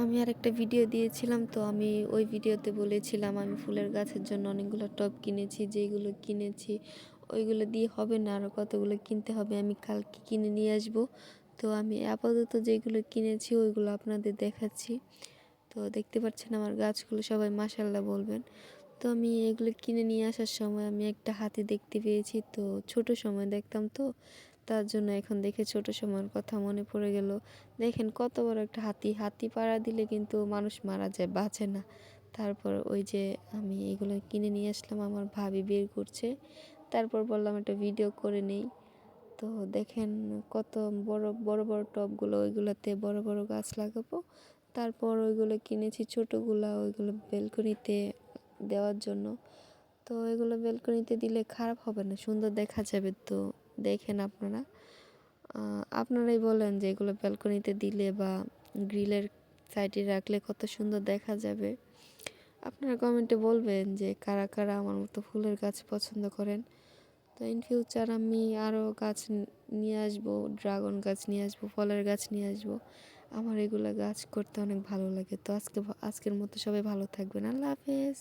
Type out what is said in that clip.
আমি আরেকটা ভিডিও দিয়েছিলাম, তো আমি ওই ভিডিওতে বলেছিলাম আমি ফুলের গাছের জন্য অনেকগুলো টব কিনেছি। যেইগুলো কিনেছি ওইগুলো দিয়ে হবে না, আরও কতগুলো কিনতে হবে। আমি কালকে কিনে নিয়ে আসব। তো আমি আপাতত যেগুলো কিনেছি ওইগুলো আপনাদের দেখাচ্ছি। তো দেখতে পাচ্ছেন আমার গাছগুলো, সবাই মাশাআল্লাহ বলবেন। তো আমি এগুলো কিনে নিয়ে আসার সময় আমি একটা হাতি দেখতে পেয়েছি। তো ছোট সময় দেখতাম, তো তার জন্য এখন দেখে ছোট সময়ের কথা মনে পড়ে গেল। দেখেন কত বড় একটা হাতি, হাতি পাড়া দিলে কিন্তু মানুষ মারা যায়, বাঁচে না। তারপর ওই যে আমি এগুলো কিনে নিয়ে আসলাম, আমার ভাবি বের করছে। তারপর বললাম একটা ভিডিও করে নেই। তো দেখেন কত বড় বড় বড় টবগুলো, ওইগুলোতে বড় বড় গাছ লাগাবো। তারপর ওইগুলো কিনেছি ছোটোগুলা, ওইগুলো বেলকনিতে দেওয়ার জন্য। তো এগুলো বেলকনিতে দিলে খারাপ হবে না, সুন্দর দেখা যাবে। তো দেখেন আপনারা আপনারাই বলেন যে এগুলো ব্যালকনিতে দিলে বা গ্রিলের সাইডে রাখলে কত সুন্দর দেখা যাবে। আপনারা কমেন্টে বলবেন যে কারা কারা আমার মতো ফুলের গাছ পছন্দ করেন। তো ইন ফিউচার আমি আরও গাছ নিয়ে আসবো, ড্রাগন গাছ নিয়ে আসবো, ফলের গাছ নিয়ে আসবো। আমার এগুলো গাছ করতে অনেক ভালো লাগে। তো আজকের মতো সবাই ভালো থাকবেন। আল্লাহ হাফেজ।